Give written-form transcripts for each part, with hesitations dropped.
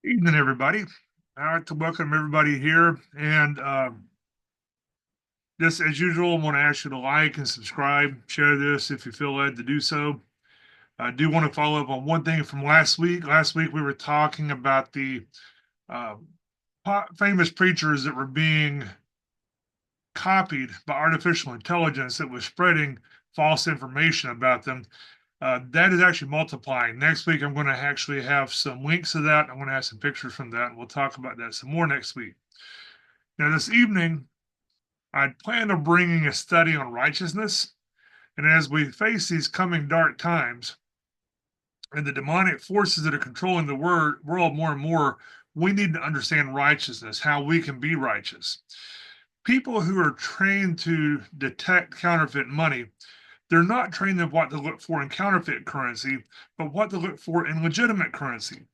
Evening, everybody. I'd like to welcome everybody here. And just as usual, I want to ask you to like and subscribe, share this if you feel led to do so. I do want to follow up on one thing from last week. Last week, we were talking about the uh, famous preachers that were being copied by artificial intelligence that was spreading false information about them. That is actually multiplying. Next week, I'm going to actually have some links to that. I'm going to have some pictures from that, and we'll talk about that some more next week. Now, this evening, I'd planned on bringing a study on righteousness. And as we face these coming dark times and the demonic forces that are controlling the world more and more, we need to understand righteousness, how we can be righteous. People who are trained to detect counterfeit money, they're not trained in what to look for in counterfeit currency, but what to look for in legitimate currency.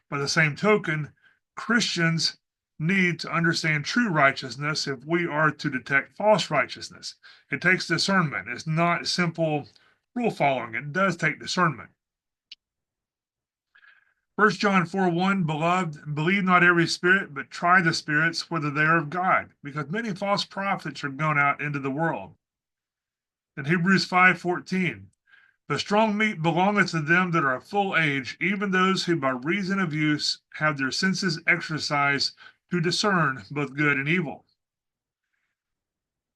By the same token, Christians need to understand true righteousness if we are to detect false righteousness. It takes discernment. It's not simple rule following. It does take discernment. 1 John 4:1, beloved, believe not every spirit, but try the spirits whether they are of God, because many false prophets are gone out into the world. In Hebrews 5:14, the strong meat belongeth to them that are of full age, even those who by reason of use have their senses exercised to discern both good and evil.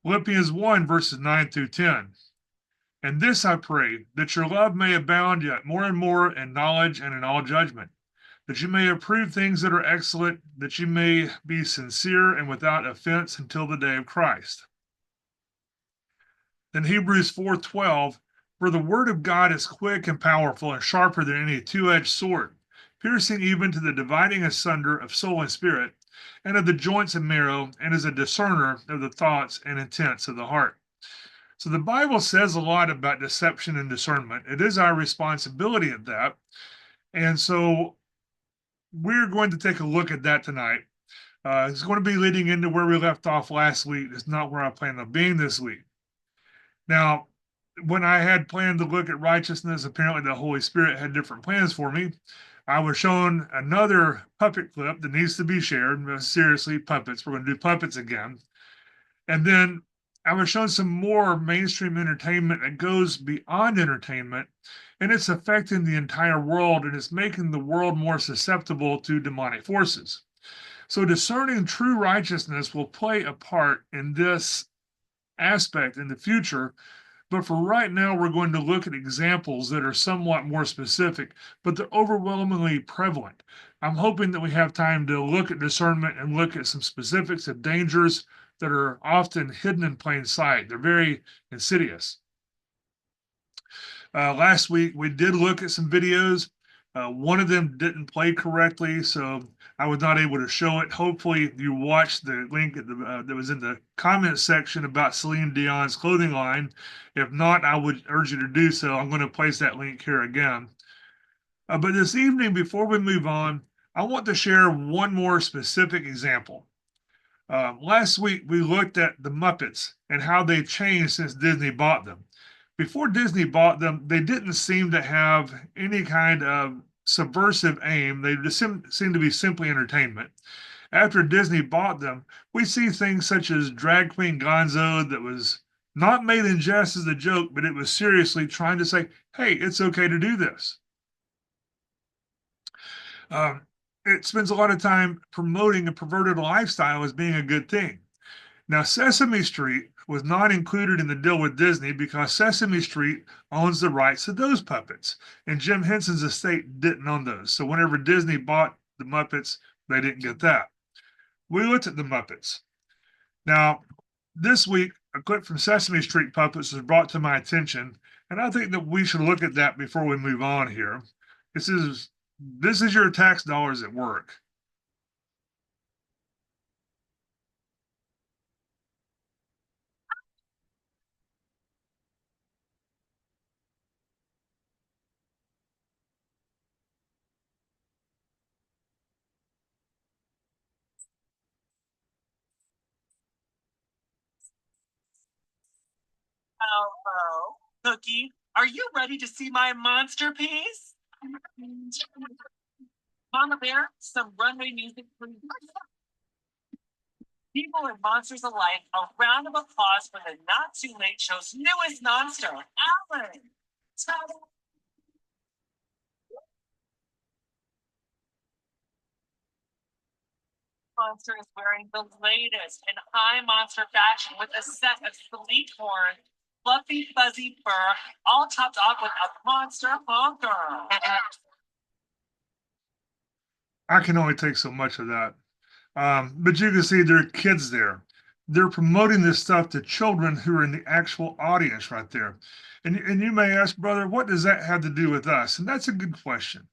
Philippians 1, verses 9 through 10. And this I pray, that your love may abound yet more and more in knowledge and in all judgment, that you may approve things that are excellent, that you may be sincere and without offense until the day of Christ. Then Hebrews 4:12, for the word of God is quick and powerful and sharper than any two-edged sword, piercing even to the dividing asunder of soul and spirit, and of the joints and marrow, and is a discerner of the thoughts and intents of the heart. So the Bible says a lot about deception and discernment. It is our responsibility at that. And so we're going to take a look at that tonight. It's going to be leading into where we left off last week. It's not where I plan on being this week. Now, when I had planned to look at righteousness, apparently the Holy Spirit had different plans for me. I was shown another puppet clip that needs to be shared. Seriously, puppets. We're going to do puppets again. And then I was shown some more mainstream entertainment that goes beyond entertainment, and it's affecting the entire world and it's making the world more susceptible to demonic forces. So discerning true righteousness will play a part in this aspect in the future. But for right now, we're going to look at examples that are somewhat more specific, but they're overwhelmingly prevalent. I'm hoping that we have time to look at discernment and look at some specifics of dangers that are often hidden in plain sight. They're very insidious. Last week, we did look at some videos. One of them didn't play correctly, so I was not able to show it. Hopefully, you watched the link that was in the comment section about Celine Dion's clothing line. If not, I would urge you to do so. I'm going to place that link here again. But this evening, before we move on, I want to share one more specific example. Last week, we looked at the Muppets and how they changed since Disney bought them. Before Disney bought them, they didn't seem to have any kind of subversive aim. They just seemed to be simply entertainment. After Disney bought them, we see things such as Drag Queen Gonzo that was not made in jest as a joke, but it was seriously trying to say, hey, it's okay to do this. Um, it spends a lot of time promoting a perverted lifestyle as being a good thing. Now, Sesame Street was not included in the deal with Disney because Sesame Street owns the rights to those puppets, and Jim Henson's estate didn't own those. So whenever Disney bought the Muppets, they didn't get that. We looked at the Muppets. Now, this week, a clip from Sesame Street Puppets was brought to my attention, and I think that we should look at that before we move on here. This is your tax dollars at work. Hello, Cookie. Are you ready to see my monster piece? Mama Bear, some runway music, please. People and monsters alike, a round of applause for the Not Too Late Show's newest non-star, Alan. Monster is wearing the latest in high monster fashion with a set of sleek horn, fluffy, fuzzy fur, all topped off with a monster honker. I can only take so much of that. But you can see there are kids there. They're promoting this stuff to children who are in the actual audience right there. And you may ask, brother, what does that have to do with us? And that's a good question.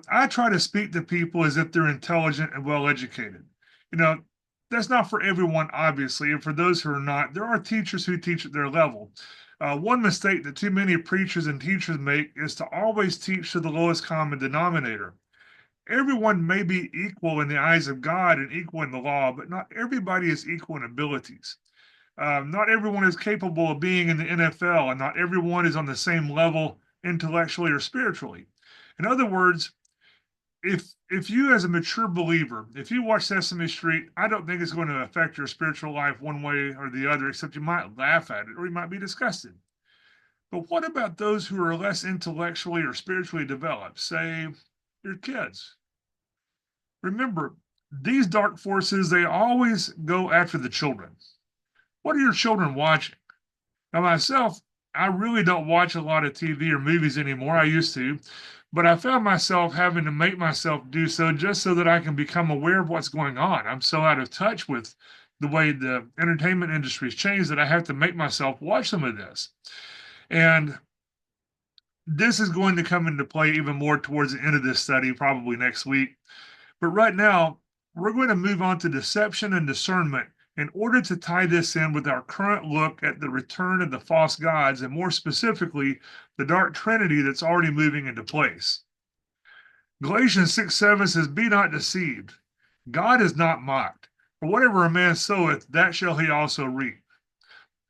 I try to speak to people as if they're intelligent and well educated. You know, that's not for everyone, obviously. And for those who are not, there are teachers who teach at their level. One mistake that too many preachers and teachers make is to always teach to the lowest common denominator. Everyone may be equal in the eyes of God and equal in the law, but not everybody is equal in abilities. Not everyone is capable of being in the NFL, and not everyone is on the same level intellectually or spiritually. In other words, if you as a mature believer, if you watch Sesame Street, I don't think it's going to affect your spiritual life one way or the other, except you might laugh at it or you might be disgusted. But what about those who are less intellectually or spiritually developed, say your kids? Remember, these dark forces, they always go after the children. What are your children watching? Now, myself, I really don't watch a lot of TV or movies anymore. I used to, but I found myself having to make myself do so just so that I can become aware of what's going on. I'm so out of touch with the way the entertainment industry has changed that I have to make myself watch some of this. And this is going to come into play even more towards the end of this study, probably next week. But right now, we're going to move on to deception and discernment in order to tie this in with our current look at the return of the false gods, and more specifically, the dark trinity that's already moving into place. Galatians 6:7 says, "Be not deceived. God is not mocked. For whatever a man soweth, that shall he also reap."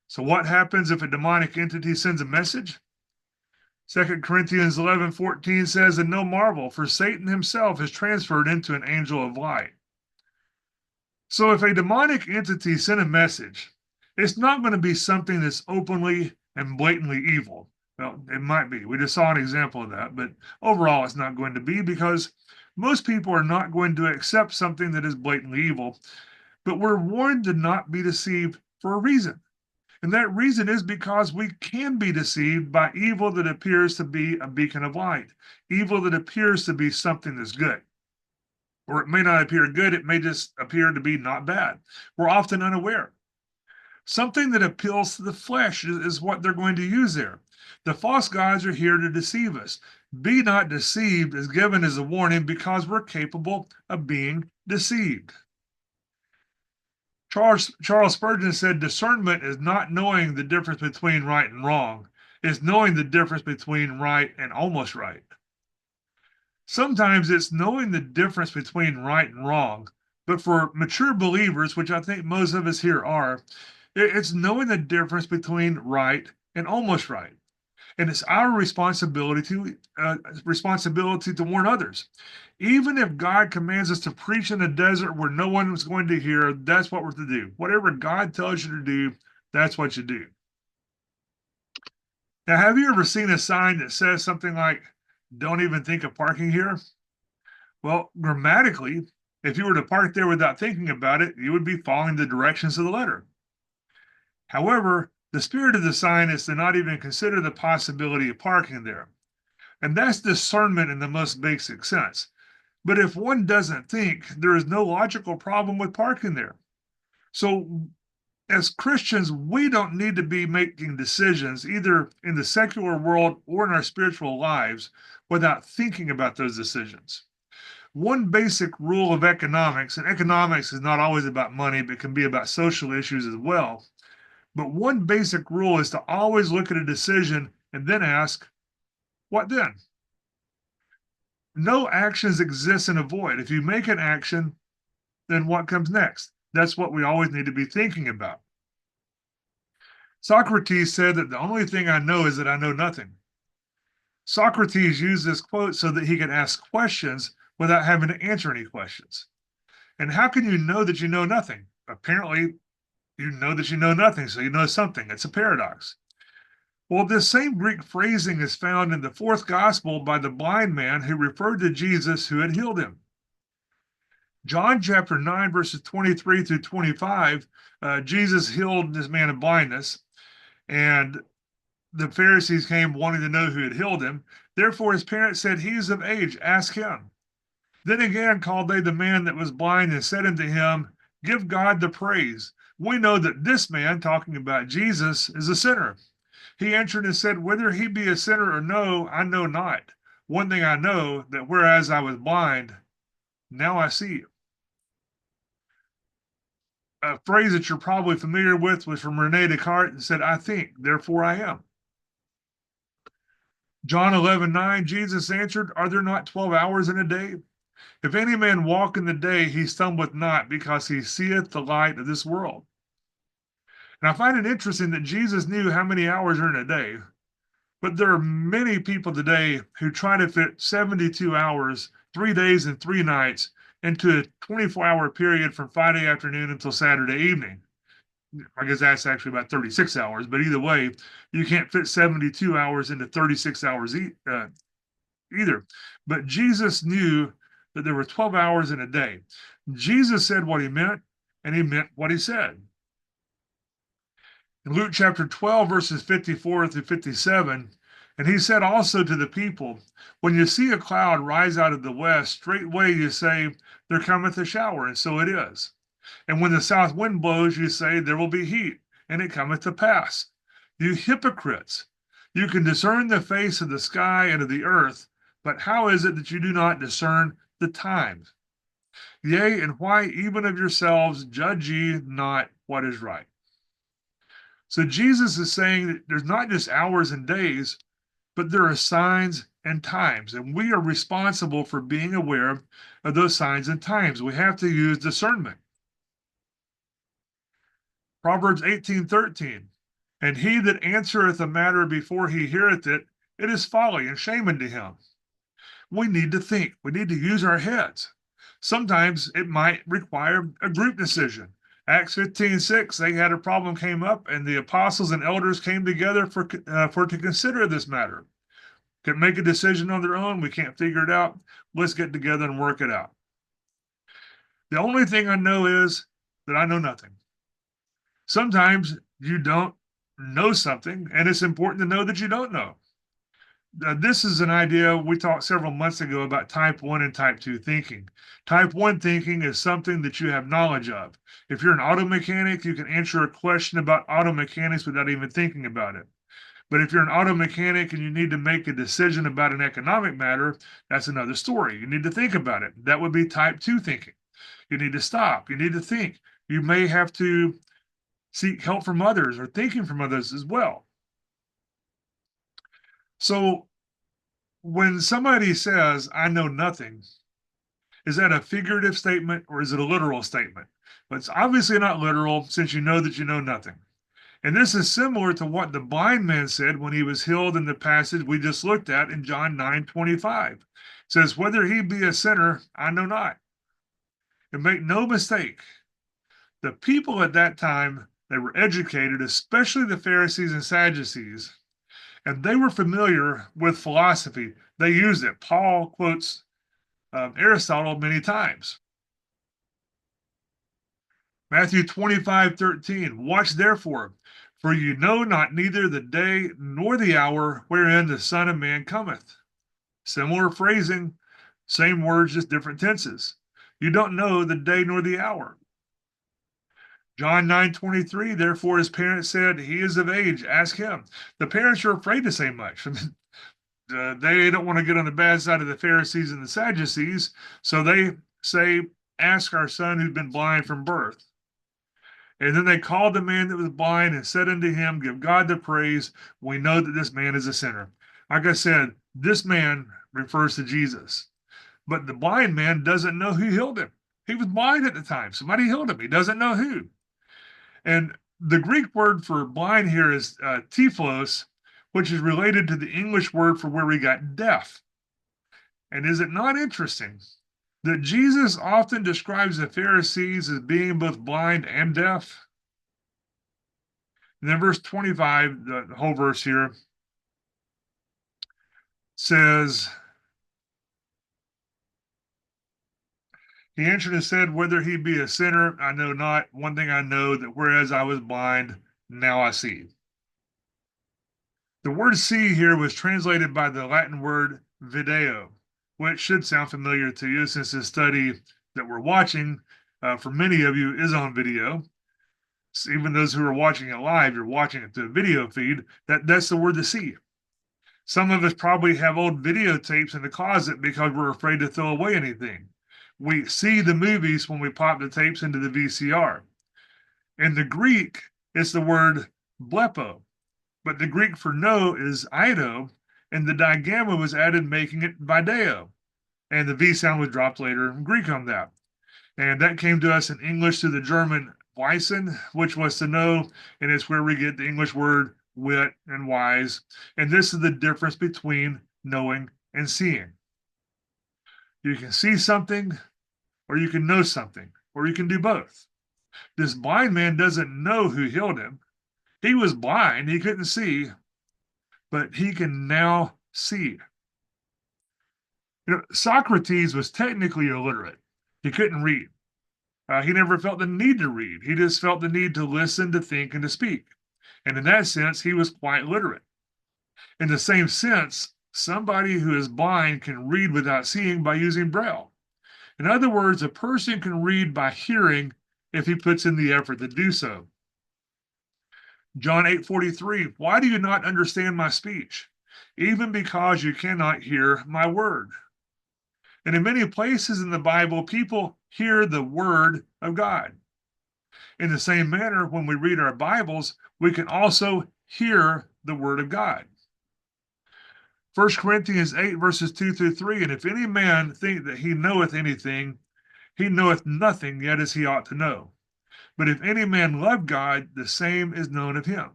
So what happens if a demonic entity sends a message? 2 Corinthians 11:14 says, "And no marvel, for Satan himself is transferred into an angel of light." So if a demonic entity sent a message, it's not going to be something that's openly and blatantly evil. Well, it might be. We just saw an example of that, but overall it's not going to be, because most people are not going to accept something that is blatantly evil. But we're warned to not be deceived for a reason. And that reason is because we can be deceived by evil that appears to be a beacon of light, evil that appears to be something that's good. Or it may not appear good, it may just appear to be not bad. We're often unaware. Something that appeals to the flesh is what they're going to use there. The false gods are here to deceive us. Be not deceived is given as a warning because we're capable of being deceived. Charles Spurgeon said, "Discernment is not knowing the difference between right and wrong. It's knowing the difference between right and almost right." Sometimes it's knowing the difference between right and wrong. But for mature believers, which I think most of us here are, it's knowing the difference between right and almost right. And it's our responsibility to warn others. Even if God commands us to preach in a desert where no one is going to hear, that's what we're to do. Whatever God tells you to do, that's what you do. Now, have you ever seen a sign that says something like, "Don't even think of parking here"? Well, grammatically, if you were to park there without thinking about it, you would be following the directions of the letter. However, the spirit of the sign is to not even consider the possibility of parking there. And that's discernment in the most basic sense. But if one doesn't think, there is no logical problem with parking there. So, as Christians, we don't need to be making decisions either in the secular world or in our spiritual lives without thinking about those decisions. One basic rule of economics, and economics is not always about money, but can be about social issues as well. But one basic rule is to always look at a decision and then ask, what then? No actions exist in a void. If you make an action, then what comes next? That's what we always need to be thinking about. Socrates said that the only thing I know is that I know nothing. Socrates used this quote so that he could ask questions without having to answer any questions. And how can you know that you know nothing? Apparently, you know that you know nothing, so you know something. It's a paradox. Well, this same Greek phrasing is found in the fourth gospel by the blind man who referred to Jesus who had healed him. John chapter 9, verses 23 through 25, Jesus healed this man of blindness, and the Pharisees came wanting to know who had healed him. Therefore, his parents said, He is of age, ask him. Then again called they the man that was blind and said unto him, Give God the praise. We know that this man, talking about Jesus, is a sinner. He answered and said, Whether he be a sinner or no, I know not. One thing I know, that whereas I was blind, now I see. A phrase that you're probably familiar with was from Rene Descartes and said, I think, therefore I am. John 11:9, Jesus answered, Are there not 12 hours in a day? If any man walk in the day, he stumbleth not, because he seeth the light of this world. And I find it interesting that Jesus knew how many hours are in a day, but there are many people today who try to fit 72 hours, 3 days and 3 nights, into a 24-hour period from Friday afternoon until Saturday evening. I guess that's actually about 36 hours, but either way, you can't fit 72 hours into 36 hours either. But Jesus knew that there were 12 hours in a day. Jesus said what he meant, and he meant what he said. In Luke chapter 12, verses 54 through 57, and he said also to the people, When you see a cloud rise out of the west, straightway you say, There cometh a shower, and so it is. And when the south wind blows, you say, There will be heat, and it cometh to pass. You hypocrites, you can discern the face of the sky and of the earth, but how is it that you do not discern the times? Yea, and why even of yourselves judge ye not what is right? So Jesus is saying that there's not just hours and days, but there are signs and times, and we are responsible for being aware of those signs and times. We have to use discernment. Proverbs 18:13, and he that answereth a matter before he heareth it, it is folly and shame unto him. We need to think. We need to use our heads. Sometimes it might require a group decision. Acts 15:6, they had a problem came up, and the apostles and elders came together for to consider this matter. Can make a decision on their own. We can't figure it out. Let's get together and work it out. The only thing I know is that I know nothing. Sometimes you don't know something, and it's important to know that you don't know. This is an idea we talked several months ago about type 1 and type 2 thinking. Type 1 thinking is something that you have knowledge of. If you're an auto mechanic, you can answer a question about auto mechanics without even thinking about it. But if you're an auto mechanic and you need to make a decision about an economic matter, that's another story. You need to think about it. That would be type 2 thinking. You need to stop. You need to think. You may have to seek help from others or thinking from others as well. So when somebody says, I know nothing, is that a figurative statement or is it a literal statement? But it's obviously not literal, since you know that you know nothing. And this is similar to what the blind man said when he was healed in the passage we just looked at in John 9:25. It says, Whether he be a sinner, I know not. And make no mistake, the people at that time, they were educated, especially the Pharisees and Sadducees, and they were familiar with philosophy. They used it. Paul quotes Aristotle many times. Matthew 25:13, Watch therefore, for you know not neither the day nor the hour wherein the Son of Man cometh. Similar phrasing, same words, just different tenses. You don't know the day nor the hour. John 9:23, therefore his parents said, He is of age, ask him. The parents are afraid to say much. They don't want to get on the bad side of the Pharisees and the Sadducees, so they say, Ask our son who's been blind from birth. And then they called the man that was blind and said unto him, Give God the praise. We know that this man is a sinner. Like I said, this man refers to Jesus. But the blind man doesn't know who healed him. He was blind at the time. Somebody healed him. He doesn't know who. And the Greek word for blind here is typhlos, which is related to the English word for where we got deaf. And is it not interesting that Jesus often describes the Pharisees as being both blind and deaf. And then verse 25, the whole verse here, says, he answered and said, whether he be a sinner, I know not. One thing I know, that whereas I was blind, now I see. The word see here was translated by the Latin word video, which should sound familiar to you since the study that we're watching, for many of you, is on video. So even those who are watching it live, you're watching it through a video feed. That's the word to see. Some of us probably have old videotapes in the closet because we're afraid to throw away anything. We see the movies when we pop the tapes into the VCR. In the Greek, it's the word blepo, but the Greek for know is eido, and the digamma was added, making it video. And the V sound was dropped later in Greek on that. And that came to us in English through the German Wissen, which was to know, and it's where we get the English word wit and wise. And this is the difference between knowing and seeing. You can see something, or you can know something, or you can do both. This blind man doesn't know who healed him. He was blind, he couldn't see, but he can now see. Socrates was technically illiterate. He couldn't read. He never felt the need to read. He just felt the need to listen, to think, and to speak. And in that sense, he was quite literate. In the same sense, somebody who is blind can read without seeing by using Braille. In other words, a person can read by hearing if he puts in the effort to do so. John 8:43, why do you not understand my speech? Even because you cannot hear my word. And in many places in the Bible, people hear the word of God. In the same manner, when we read our Bibles, we can also hear the word of God. 1 Corinthians 8, verses 2 through 3, and if any man think that he knoweth anything, he knoweth nothing yet as he ought to know. But if any man love God, the same is known of him.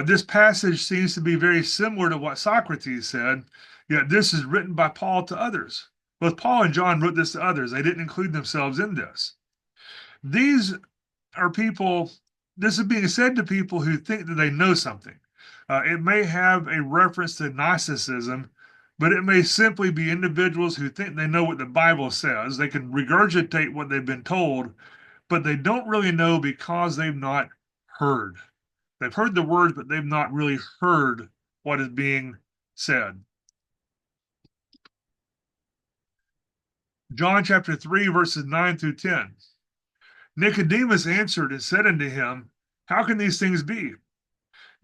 This passage seems to be very similar to what Socrates said, yet this is written by Paul to others. Both Paul and John wrote this to others. They didn't include themselves in this. These are people, this is being said to people who think that they know something. It may have a reference to Gnosticism, but it may simply be individuals who think they know what the Bible says. They can regurgitate what they've been told, but they don't really know because they've not heard. They've heard the words, but they've not really heard what is being said. John chapter 3, verses 9 through 10. Nicodemus answered and said unto him, how can these things be?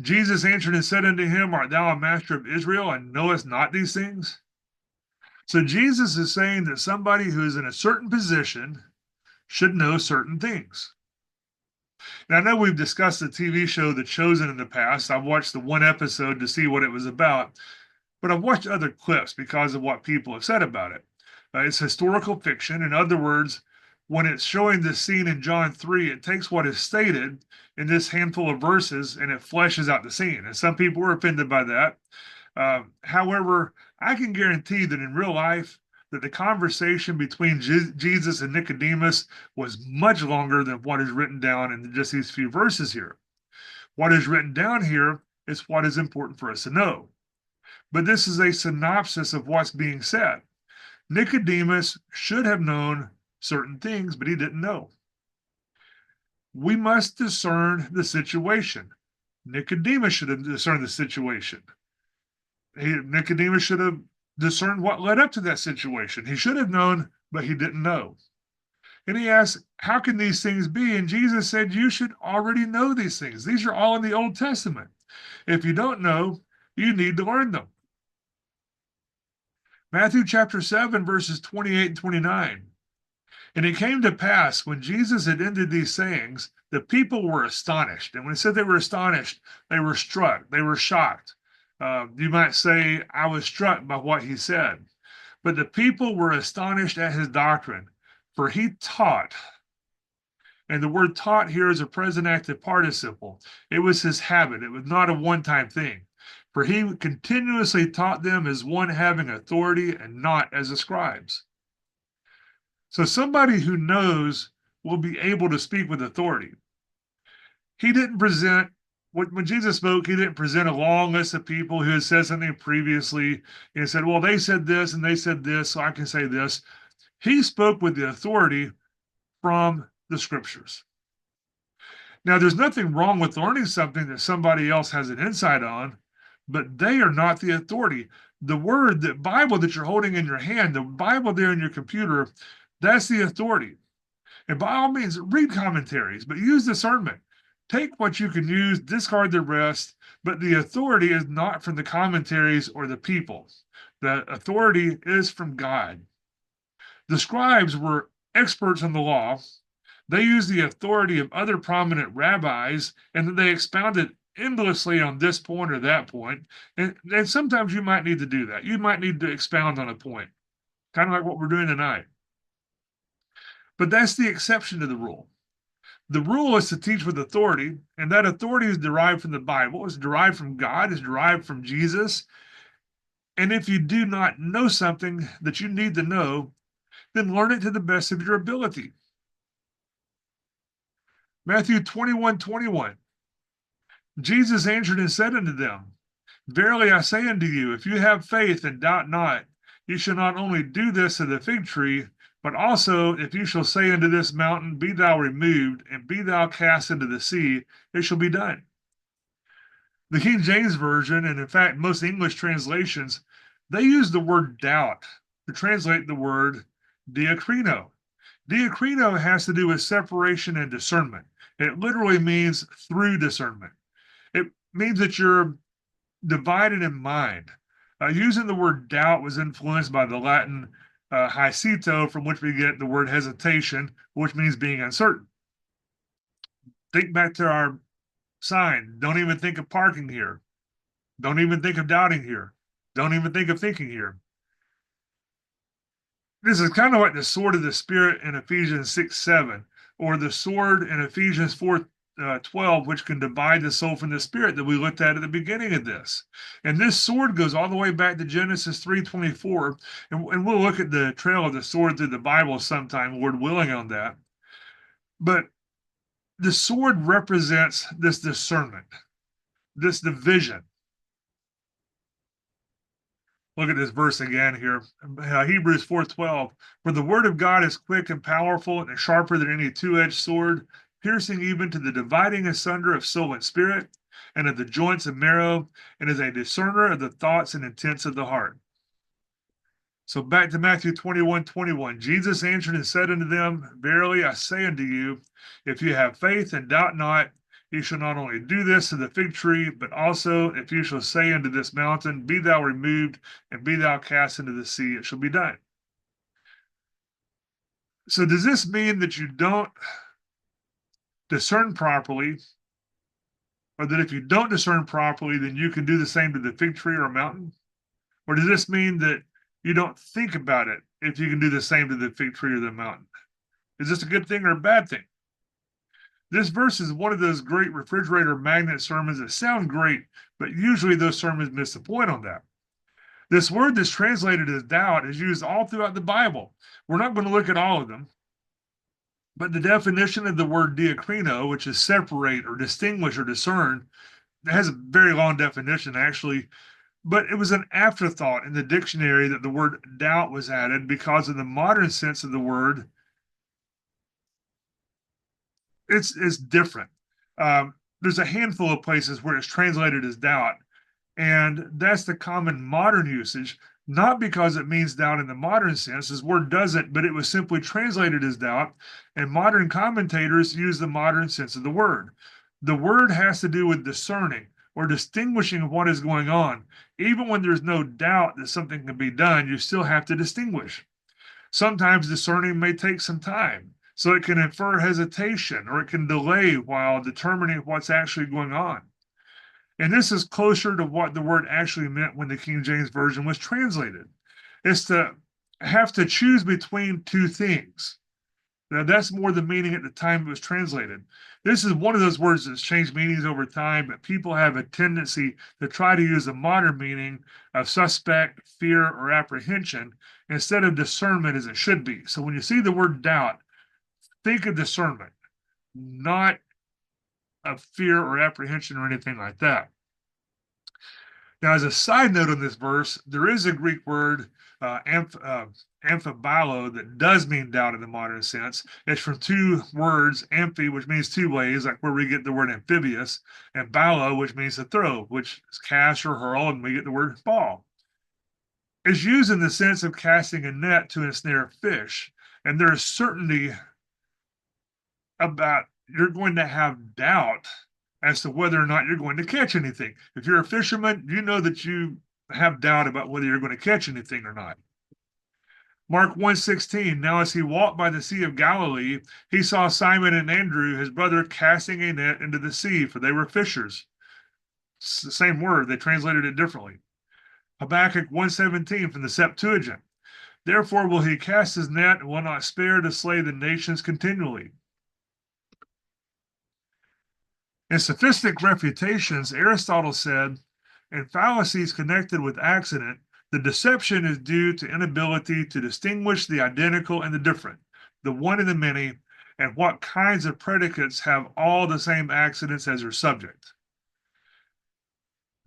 Jesus answered and said unto him, art thou a master of Israel, and knowest not these things? So Jesus is saying that somebody who is in a certain position should know certain things. Now, I know we've discussed the TV show The Chosen in the past. I've watched the one episode to see what it was about, but I've watched other clips because of what people have said about it. It's historical fiction. In other words, when it's showing this scene in John 3, it takes what is stated in this handful of verses and it fleshes out the scene. And some people were offended by that. However, I can guarantee that in real life, that the conversation between Jesus and Nicodemus was much longer than what is written down in just these few verses here. What is written down here is what is important for us to know. But this is a synopsis of what's being said. Nicodemus should have known certain things, but he didn't know. We must discern the situation. Nicodemus should have discerned the situation. Nicodemus should have discerned what led up to that situation. He should have known, but he didn't know. And he asked, how can these things be? And Jesus said, you should already know these things. These are all in the Old Testament. If you don't know, you need to learn them. Matthew chapter 7, verses 28 and 29. And it came to pass, when Jesus had ended these sayings, the people were astonished. And when he said they were astonished, they were struck, they were shocked. You might say, I was struck by what he said. But the people were astonished at his doctrine, for he taught. And the word taught here is a present active participle. It was his habit. It was not a one-time thing. for he continuously taught them as one having authority and not as the scribes. So somebody who knows will be able to speak with authority. He didn't present, when Jesus spoke, he didn't present a long list of people who had said something previously and said, well, they said this and they said this, so I can say this. He spoke with the authority from the scriptures. Now, there's nothing wrong with learning something that somebody else has an insight on, but they are not the authority. The word, the Bible that you're holding in your hand, the Bible there in your computer, that's the authority. And by all means, read commentaries, but use discernment. Take what you can use, discard the rest, but the authority is not from the commentaries or the people. The authority is from God. The scribes were experts in the law. They used the authority of other prominent rabbis, and then they expounded endlessly on this point or that point. And sometimes you might need to do that. You might need to expound on a point, kind of like what we're doing tonight. But that's the exception to the rule. The rule is to teach with authority, and that authority is derived from the Bible, is derived from God, is derived from Jesus. And if you do not know something that you need to know, then learn it to the best of your ability. Matthew 21:21. Jesus answered and said unto them, verily I say unto you, if you have faith and doubt not, you shall not only do this to the fig tree, but also, if you shall say unto this mountain, be thou removed, and be thou cast into the sea, it shall be done. The King James Version, and in fact most English translations, they use the word doubt to translate the word diakrino. Diakrino has to do with separation and discernment. It literally means through discernment. It means that you're divided in mind. Using the word doubt was influenced by the Latin hesito, from which we get the word hesitation, which means being uncertain. Think back to our sign. Don't even think of parking here. Don't even think of doubting here. Don't even think of thinking here. This is kind of like the sword of the Spirit in Ephesians 6:7, or the sword in Ephesians 4:12, which can divide the soul from the spirit that we looked at the beginning of this. And this sword goes all the way back to Genesis 3:24, and we'll look at the trail of the sword through the Bible sometime, Lord willing, on that. But the sword represents this discernment, this division. Look at this verse again here. Hebrews 4:12. For the word of God is quick and powerful and sharper than any two-edged sword, piercing even to the dividing asunder of soul and spirit, and of the joints and marrow, and is a discerner of the thoughts and intents of the heart. So back to Matthew 21:21. Jesus answered and said unto them, verily I say unto you, if you have faith and doubt not, you shall not only do this to the fig tree, but also if you shall say unto this mountain, be thou removed, and be thou cast into the sea, it shall be done. So does this mean that you don't discern properly, or that if you don't discern properly, then you can do the same to the fig tree or a mountain? Or does this mean that you don't think about it if you can do the same to the fig tree or the mountain? Is this a good thing or a bad thing? This verse is one of those great refrigerator magnet sermons that sound great, but usually those sermons miss the point on that. This word that's translated as doubt is used all throughout the Bible. We're not going to look at all of them, but the definition of the word diakrino, which is separate or distinguish or discern, it has a very long definition actually, but it was an afterthought in the dictionary that the word doubt was added because of the modern sense of the word. It's different. There's a handful of places where it's translated as doubt, and that's the common modern usage, not because it means doubt in the modern sense. This word doesn't, but it was simply translated as doubt, and modern commentators use the modern sense of the word. The word has to do with discerning or distinguishing what is going on. Even when there's no doubt that something can be done, you still have to distinguish. Sometimes discerning may take some time. So it can infer hesitation or it can delay while determining what's actually going on. And this is closer to what the word actually meant when the King James Version was translated. It's to have to choose between two things. Now, that's more the meaning at the time it was translated. This is one of those words that's changed meanings over time, but people have a tendency to try to use the modern meaning of suspect, fear, or apprehension instead of discernment as it should be. So when you see the word doubt, think of discernment, not of fear or apprehension or anything like that. Now, as a side note on this verse, there is a Greek word, amphibalo, that does mean doubt in the modern sense. It's from two words, amphi, which means two ways, like where we get the word amphibious, and balo, which means to throw, which is cast or hurl, and we get the word ball. It's used in the sense of casting a net to ensnare fish, and there is certainty about you're going to have doubt as to whether or not you're going to catch anything. If you're a fisherman, you know that you have doubt about whether you're going to catch anything or not. Mark 1:16, now as he walked by the Sea of Galilee, he saw Simon and Andrew, his brother, casting a net into the sea, for they were fishers. It's the same word, they translated it differently. Habakkuk 1:17 from the Septuagint, therefore will he cast his net and will not spare to slay the nations continually. In Sophistic Refutations, Aristotle said, in fallacies connected with accident, the deception is due to inability to distinguish the identical and the different, the one and the many, and what kinds of predicates have all the same accidents as their subject.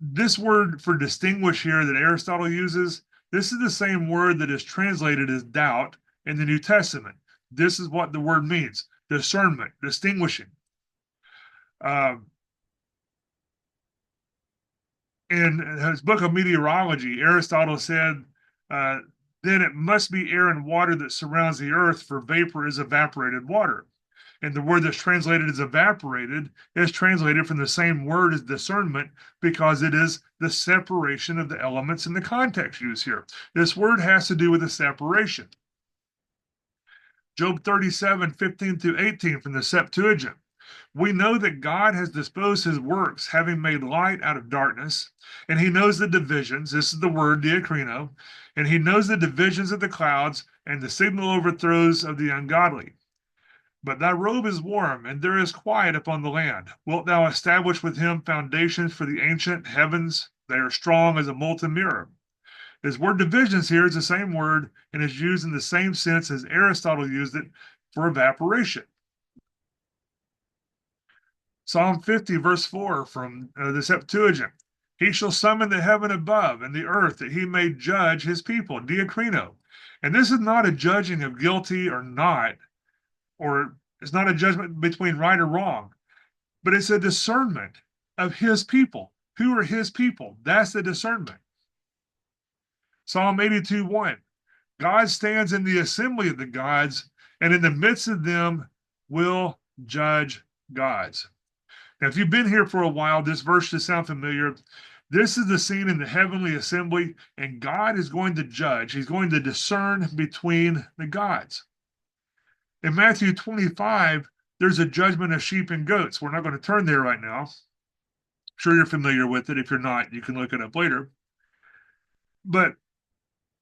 This word for distinguish here that Aristotle uses, this is the same word that is translated as doubt in the New Testament. This is what the word means, discernment, distinguishing. In his book of meteorology, Aristotle said, then it must be air and water that surrounds the earth, for vapor is evaporated water. And the word that's translated as evaporated is translated from the same word as discernment because it is the separation of the elements in the context used here. This word has to do with the separation. Job 37:15 through 18 from the Septuagint. We know that God has disposed his works, having made light out of darkness, and he knows the divisions. This is the word diakrino, and he knows the divisions of the clouds and the signal overthrows of the ungodly. But thy robe is warm, and there is quiet upon the land. Wilt thou establish with him foundations for the ancient heavens? They are strong as a molten mirror. This word divisions here is the same word and is used in the same sense as Aristotle used it for evaporation. Psalm 50, verse 4 from the Septuagint. He shall summon the heaven above and the earth that he may judge his people, diakrino. And this is not a judging of guilty or not, or it's not a judgment between right or wrong, but it's a discernment of his people. Who are his people? That's the discernment. Psalm 82:1. God stands in the assembly of the gods, and in the midst of them will judge gods. Now, if you've been here for a while, this verse should sound familiar. This is the scene in the heavenly assembly, and God is going to judge. He's going to discern between the gods. In Matthew 25, there's a judgment of sheep and goats. We're not going to turn there right now. I'm sure you're familiar with it. If you're not, you can look it up later. But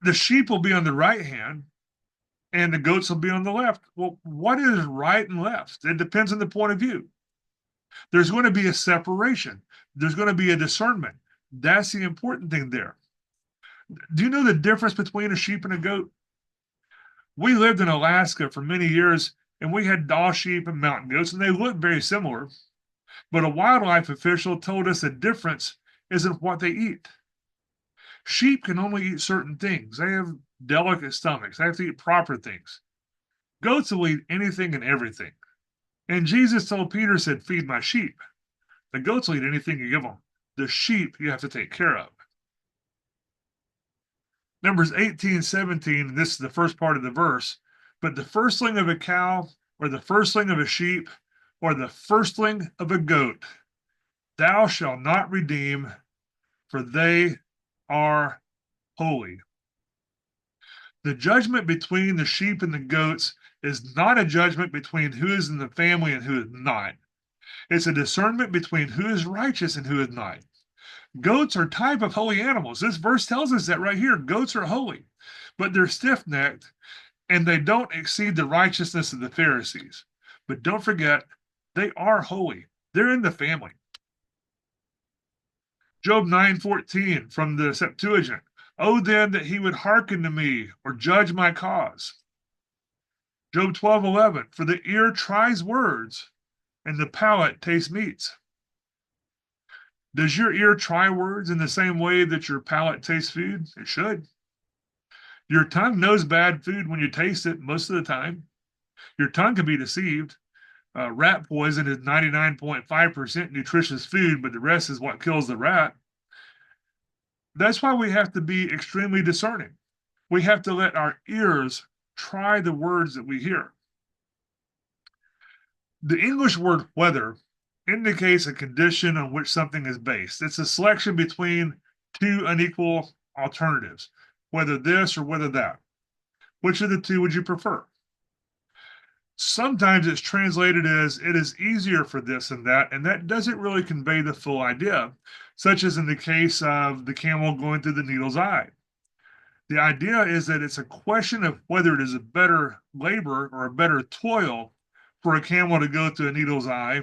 the sheep will be on the right hand, and the goats will be on the left. Well, what is right and left? It depends on the point of view. There's going to be a separation. There's going to be a discernment. That's the important thing there. Do you know the difference between a sheep and a goat? We lived in Alaska for many years, and we had Dall sheep and mountain goats, and they looked very similar. But a wildlife official told us the difference isn't what they eat. Sheep can only eat certain things. They have delicate stomachs. They have to eat proper things. Goats will eat anything and everything. And Jesus told Peter, said, feed my sheep. The goats will eat anything you give them. The sheep you have to take care of. Numbers 18:17, and this is the first part of the verse, but the firstling of a cow, or the firstling of a sheep, or the firstling of a goat, thou shalt not redeem, for they are holy. The judgment between the sheep and the goats is not a judgment between who is in the family and who is not. It's a discernment between who is righteous and who is not. Goats are type of holy animals. This verse tells us that right here. Goats are holy, but they're stiff-necked, and they don't exceed the righteousness of the Pharisees. But don't forget, they are holy. They're in the family. Job 9:14 from the Septuagint. Oh, then that he would hearken to me or judge my cause. Job 12:11. For the ear tries words, and the palate tastes meats. Does your ear try words in the same way that your palate tastes food? It should. Your tongue knows bad food when you taste it most of the time. Your tongue can be deceived. Rat poison is 99.5% nutritious food, but the rest is what kills the rat. That's why we have to be extremely discerning. We have to let our ears try the words that we hear. The English word whether indicates a condition on which something is based. It's a selection between two unequal alternatives, whether this or whether that. Which of the two would you prefer? Sometimes it's translated as it is easier for this and that doesn't really convey the full idea, such as in the case of the camel going through the needle's eye. The idea is that it's a question of whether it is a better labor or a better toil for a camel to go through a needle's eye,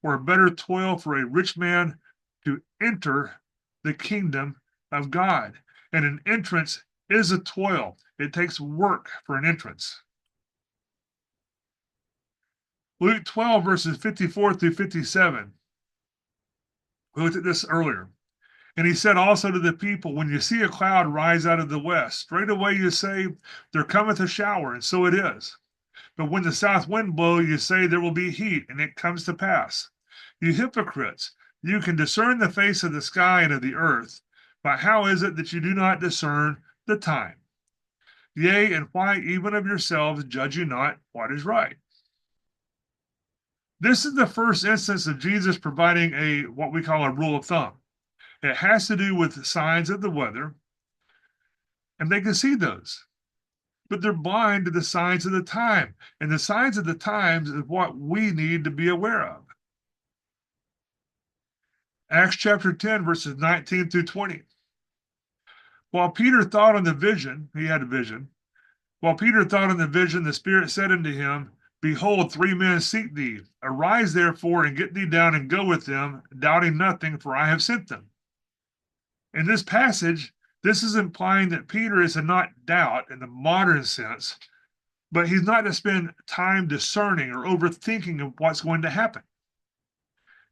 or a better toil for a rich man to enter the kingdom of God. And an entrance is a toil. It takes work for an entrance. Luke 12, verses 54 through 57. We looked at this earlier. And he said also to the people, when you see a cloud rise out of the west, straight away you say, there cometh a shower, and so it is. But when the south wind blow, you say, there will be heat, and it comes to pass. You hypocrites, you can discern the face of the sky and of the earth, but how is it that you do not discern the time? Yea, and why even of yourselves judge you not what is right? This is the first instance of Jesus providing what we call a rule of thumb. It has to do with signs of the weather, and they can see those. But they're blind to the signs of the time. And the signs of the times is what we need to be aware of. Acts chapter 10, verses 19 through 20. While Peter thought on the vision, he had a vision. While Peter thought on the vision, the Spirit said unto him, Behold, 3 men seek thee. Arise therefore and get thee down and go with them, doubting nothing, for I have sent them. In this passage, this is implying that Peter is to not doubt in the modern sense, but he's not to spend time discerning or overthinking of what's going to happen.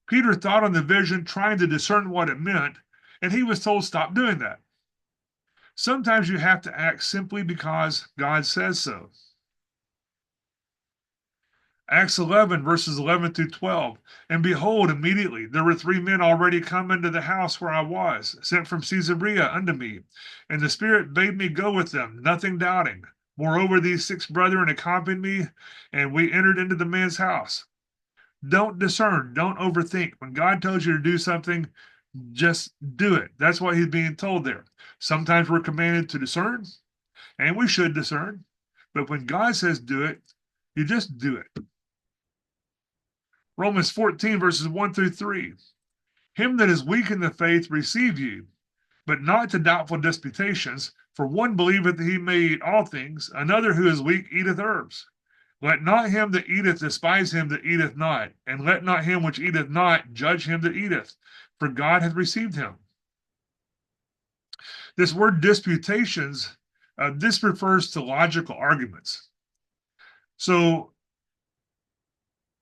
Peter thought on the vision, trying to discern what it meant, and he was told, stop doing that. Sometimes you have to act simply because God says so. Acts 11, verses 11 through 12. And behold, immediately there were 3 men already come into the house where I was, sent from Caesarea unto me. And the Spirit bade me go with them, nothing doubting. Moreover, these 6 brethren accompanied me, and we entered into the man's house. Don't discern, don't overthink. When God tells you to do something, just do it. That's what he's being told there. Sometimes we're commanded to discern, and we should discern. But when God says do it, you just do it. Romans 14, verses 1 through 3. Him that is weak in the faith receive you, but not to doubtful disputations. For one believeth that he may eat all things, another who is weak eateth herbs. Let not him that eateth despise him that eateth not, and let not him which eateth not judge him that eateth, for God hath received him. This word disputations, this refers to logical arguments. So,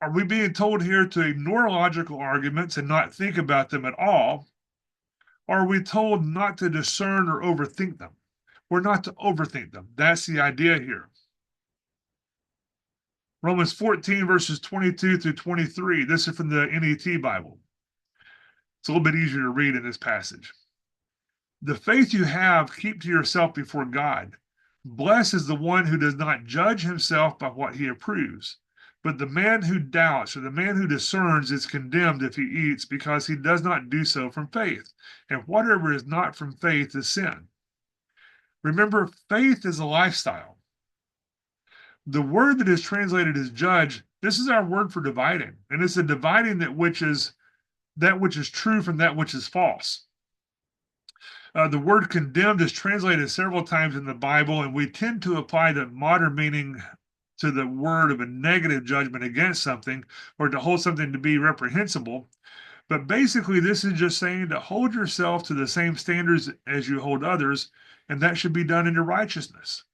are we being told here to ignore logical arguments and not think about them at all? Or are we told not to discern or overthink them? We're not to overthink them. That's the idea here. Romans 14, verses 22 through 23. This is from the NET Bible. It's a little bit easier to read in this passage. The faith you have, keep to yourself before God. Blessed is the one who does not judge himself by what he approves. But the man who doubts or the man who discerns is condemned if he eats, because he does not do so from faith. And whatever is not from faith is sin. Remember, faith is a lifestyle. The word that is translated as judge, this is our word for dividing. And it's a dividing that which is true from that which is false. The word condemned is translated several times in the Bible, and we tend to apply the modern meaning to the word of a negative judgment against something or to hold something to be reprehensible. But basically, this is just saying to hold yourself to the same standards as you hold others, and that should be done in your righteousness.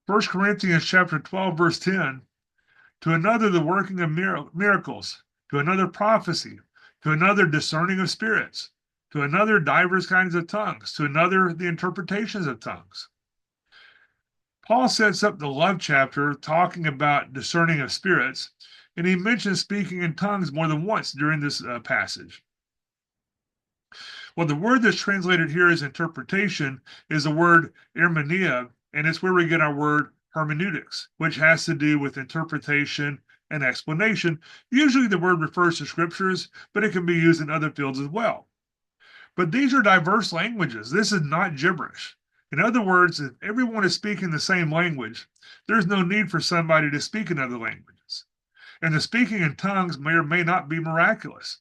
1 Corinthians chapter 12, verse 10, to another the working of miracles, to another prophecy, to another discerning of spirits, to another divers kinds of tongues, to another the interpretations of tongues. Paul sets up the love chapter talking about discerning of spirits, and he mentions speaking in tongues more than once during this passage. Well, the word that's translated here as interpretation is the word hermeneia, and it's where we get our word hermeneutics, which has to do with interpretation and explanation. Usually the word refers to scriptures, but it can be used in other fields as well. But these are diverse languages. This is not gibberish. In other words, if everyone is speaking the same language, there's no need for somebody to speak in other languages. And the speaking in tongues may or may not be miraculous.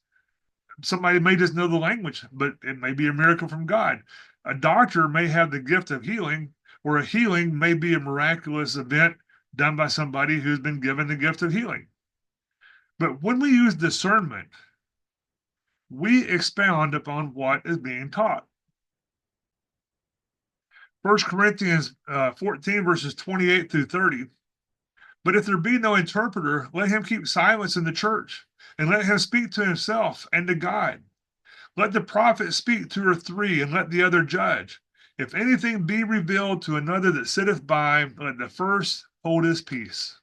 Somebody may just know the language, but it may be a miracle from God. A doctor may have the gift of healing, or a healing may be a miraculous event done by somebody who's been given the gift of healing. But when we use discernment, we expound upon what is being taught. 1 Corinthians 14, verses 28 through 30. But if there be no interpreter, let him keep silence in the church, and let him speak to himself and to God. Let the prophet speak 2 or 3, and let the other judge. If anything be revealed to another that sitteth by, let the first hold his peace.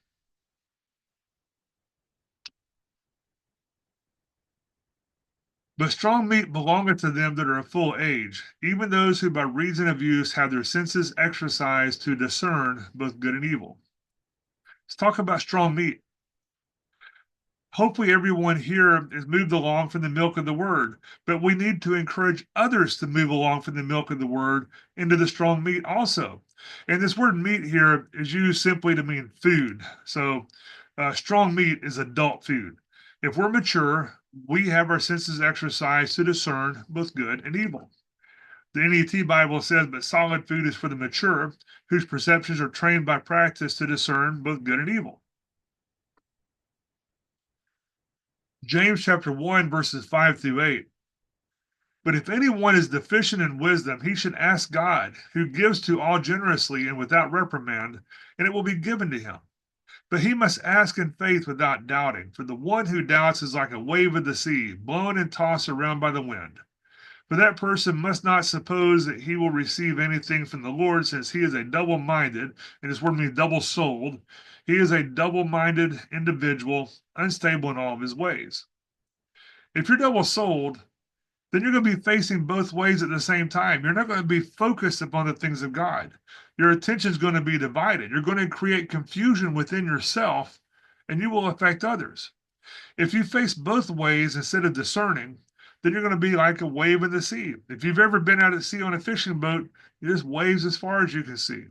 But strong meat belongeth to them that are of full age, even those who by reason of use have their senses exercised to discern both good and evil. Let's talk about strong meat. Hopefully, everyone here is moved along from the milk of the word, but we need to encourage others to move along from the milk of the word into the strong meat also. And this word meat here is used simply to mean food. So, strong meat is adult food. If we're mature, we have our senses exercised to discern both good and evil. The NET Bible says, but solid food is for the mature, whose perceptions are trained by practice to discern both good and evil. James chapter 1, verses 5 through 8. But if anyone is deficient in wisdom, he should ask God, who gives to all generously and without reprimand, and it will be given to him. But he must ask in faith without doubting, for the one who doubts is like a wave of the sea, blown and tossed around by the wind. For that person must not suppose that he will receive anything from the Lord, since he is a double-minded, and this word means double-souled. He is a double-minded individual, unstable in all of his ways. If you're double-souled, then you're going to be facing both ways at the same time. You're not going to be focused upon the things of God. Your attention is going to be divided. You're going to create confusion within yourself, and you will affect others. If you face both ways instead of discerning, then you're going to be like a wave in the sea. If you've ever been out at sea on a fishing boat, it just waves as far as you can see.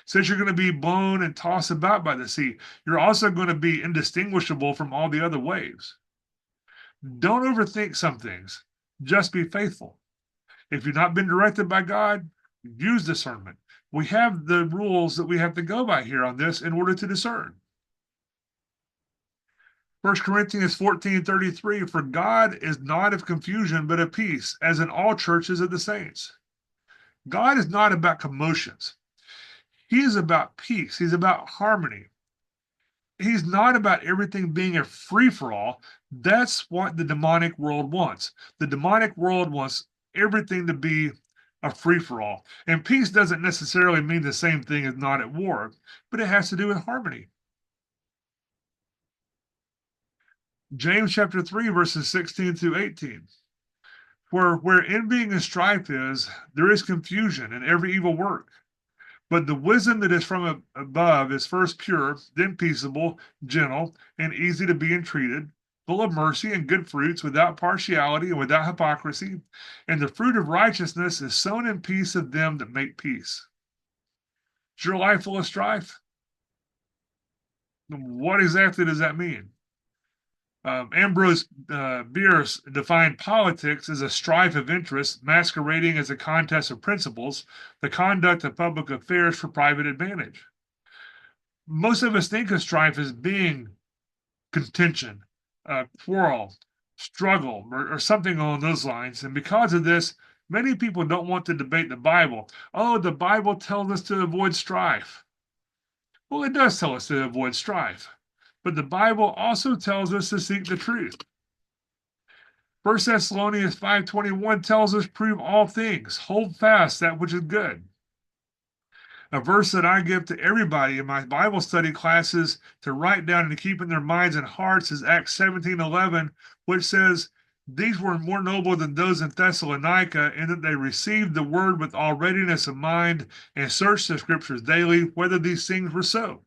Since you're going to be blown and tossed about by the sea, you're also going to be indistinguishable from all the other waves. Don't overthink some things. Just be faithful. If you've not been directed by God, use discernment. We have the rules that we have to go by here on this in order to discern. 1 Corinthians 14:33, for God is not of confusion, but of peace, as in all churches of the saints. God is not about commotions. He is about peace. He's about harmony. He's not about everything being a free-for-all. That's what the demonic world wants. The demonic world wants everything to be a free-for-all. And peace doesn't necessarily mean the same thing as not at war, but it has to do with harmony. James chapter 3, verses 16 through 18. For where envying and strife is, there is confusion and every evil work. But the wisdom that is from above is first pure, then peaceable, gentle, and easy to be entreated, full of mercy and good fruits, without partiality and without hypocrisy. And the fruit of righteousness is sown in peace of them that make peace. Is your life full of strife? What exactly does that mean? Ambrose Bierce defined politics as a strife of interests masquerading as a contest of principles, the conduct of public affairs for private advantage. Most of us think of strife as being contention, quarrel, struggle, or something along those lines. And because of this, many people don't want to debate the Bible. Oh, the Bible tells us to avoid strife. Well, it does tell us to avoid strife, but the Bible also tells us to seek the truth. 1 Thessalonians 5:21 tells us, prove all things, hold fast that which is good. A verse that I give to everybody in my Bible study classes to write down and to keep in their minds and hearts is Acts 17:11, which says, these were more noble than those in Thessalonica, in that they received the word with all readiness of mind and searched the scriptures daily, whether these things were so.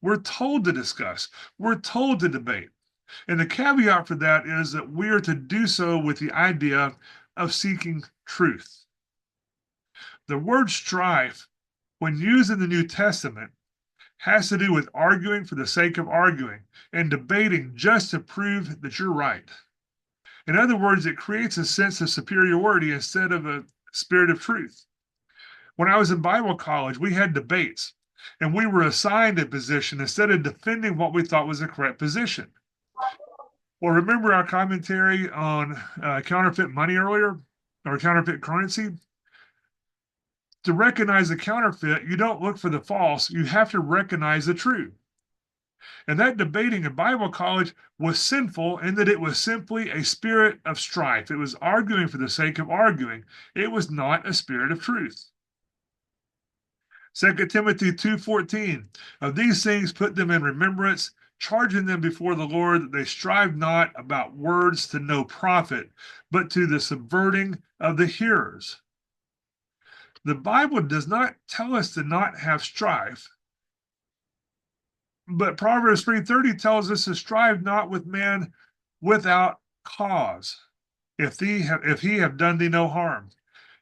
We're told to discuss, we're told to debate. And the caveat for that is that we are to do so with the idea of seeking truth. The word strife, when used in the New Testament, has to do with arguing for the sake of arguing and debating just to prove that you're right. In other words, it creates a sense of superiority instead of a spirit of truth. When I was in Bible college, we had debates, and we were assigned a position instead of defending what we thought was the correct position. Well, remember our commentary on counterfeit money earlier, or counterfeit currency? To recognize the counterfeit, you don't look for the false, you have to recognize the true. And that debating in Bible college was sinful in that it was simply a spirit of strife. It was arguing for the sake of arguing. It was not a spirit of truth. 2 Timothy 2:14, of these things put them in remembrance, charging them before the Lord that they strive not about words to no profit, but to the subverting of the hearers. The Bible does not tell us to not have strife, but Proverbs 3:30 tells us to strive not with man without cause, if he have done thee no harm.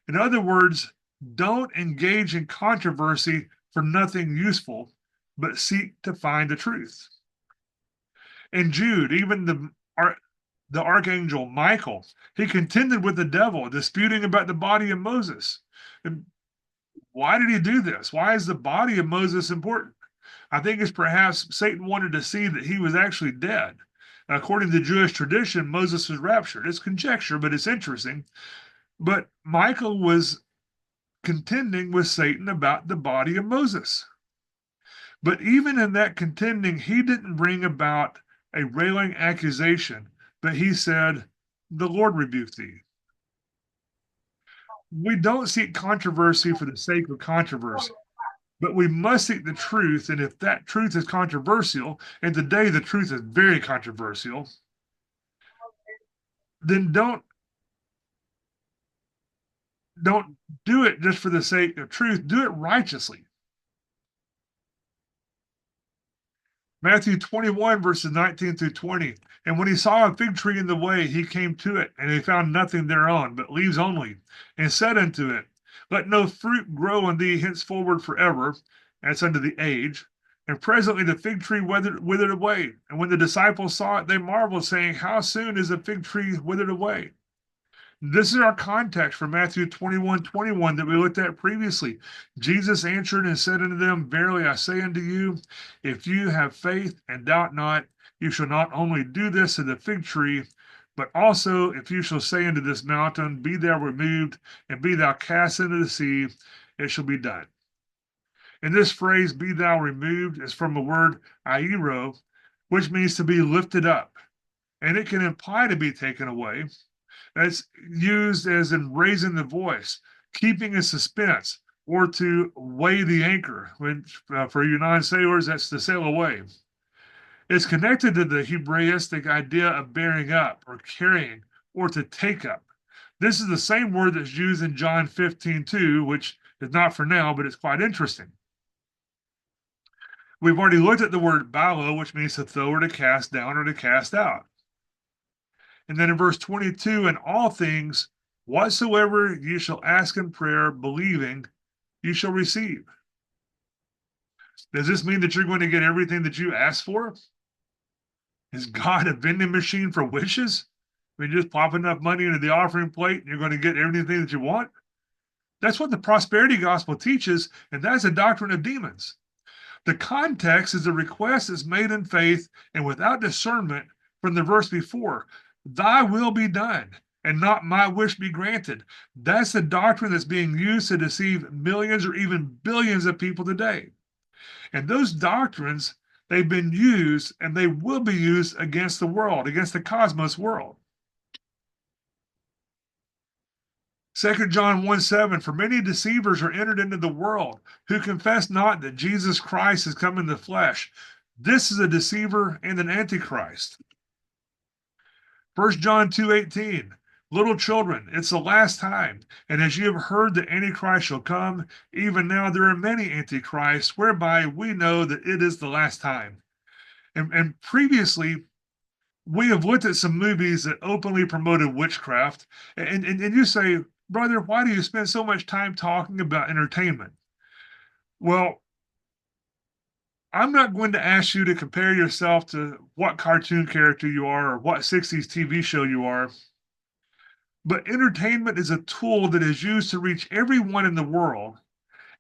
In other words, don't engage in controversy for nothing useful, but seek to find the truth. In Jude, even the archangel Michael, he contended with the devil, disputing about the body of Moses. And why did he do this? Why is the body of Moses important? I think it's perhaps Satan wanted to see that he was actually dead. According to Jewish tradition, Moses was raptured. It's conjecture, but it's interesting. But Michael was contending with Satan about the body of Moses. But even in that contending, he didn't bring about a railing accusation, but he said, the Lord rebuked thee. We don't seek controversy for the sake of controversy, but we must seek the truth. And if that truth is controversial, and today the truth is very controversial, then don't do it just for the sake of truth. Do it righteously. Matthew 21, verses 19 through 20. And when he saw a fig tree in the way, he came to it, and he found nothing thereon, but leaves only, and said unto it, let no fruit grow on thee henceforward forever. That's unto the age. And presently the fig tree withered away. And when the disciples saw it, they marveled, saying, how soon is the fig tree withered away? This is our context for Matthew 21:21 that we looked at previously. Jesus answered and said unto them, verily I say unto you, if you have faith and doubt not, you shall not only do this to the fig tree, but also if you shall say unto this mountain, be thou removed, and be thou cast into the sea, it shall be done. And this phrase, be thou removed, is from the word airo, which means to be lifted up. And it can imply to be taken away. That's used as in raising the voice, keeping in suspense, or to weigh the anchor. When for you non-sailors, that's to sail away. It's connected to the Hebraistic idea of bearing up or carrying or to take up. This is the same word that's used in John 15:2, which is not for now, but it's quite interesting. We've already looked at the word balo, which means to throw or to cast down or to cast out. And then in verse 22, in all things, whatsoever you shall ask in prayer, believing, you shall receive. Does this mean that you're going to get everything that you ask for? Is God a vending machine for wishes? I mean, just pop enough money into the offering plate and you're going to get everything that you want? That's what the prosperity gospel teaches, and that's a doctrine of demons. The context is a request that's made in faith and without discernment from the verse before. Thy will be done, and not my wish be granted. That's the doctrine that's being used to deceive millions or even billions of people today. And those doctrines, they've been used and they will be used against the world, against the cosmos world. 2 John 1:7, for many deceivers are entered into the world who confess not that Jesus Christ has come in the flesh. This is a deceiver and an antichrist. 1 John 2:18, little children, it's the last time. And as you have heard that Antichrist shall come, even now there are many antichrists, whereby we know that it is the last time. And previously, we have looked at some movies that openly promoted witchcraft, and you say, brother, why do you spend so much time talking about entertainment? Well, I'm not going to ask you to compare yourself to what cartoon character you are or what 60s TV show you are, but entertainment is a tool that is used to reach everyone in the world,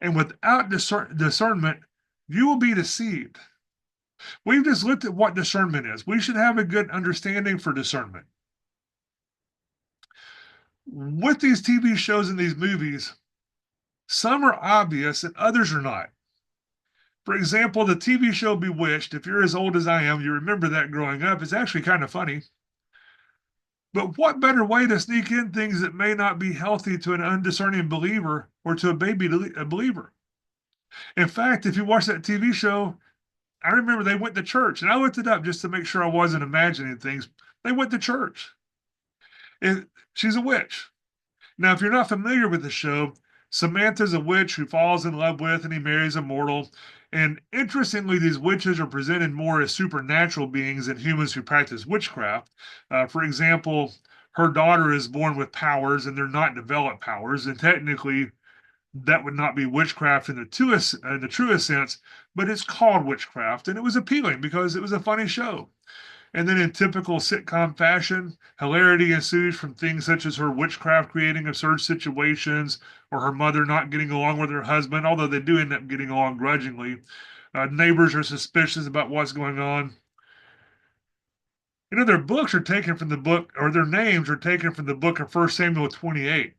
and without discernment, you will be deceived. We've just looked at what discernment is. We should have a good understanding for discernment. With these TV shows and these movies, some are obvious and others are not. For example, the TV show Bewitched, if you're as old as I am, you remember that growing up. It's actually kind of funny. But what better way to sneak in things that may not be healthy to an undiscerning believer or to a baby believer? In fact, if you watch that TV show, I remember they went to church, and I looked it up just to make sure I wasn't imagining things. They went to church. She's a witch. Now, if you're not familiar with the show, Samantha's a witch who falls in love with and he marries a mortal. And interestingly, these witches are presented more as supernatural beings than humans who practice witchcraft. For example, her daughter is born with powers and they're not developed powers. And technically, that would not be witchcraft in the truest sense, but it's called witchcraft. And it was appealing because it was a funny show. And then, in typical sitcom fashion, hilarity ensues from things such as her witchcraft creating absurd situations or her mother not getting along with her husband, although they do end up getting along grudgingly. Neighbors are suspicious about what's going on. You know, their books are taken from the book, or their names are taken from the book of 1 Samuel 28.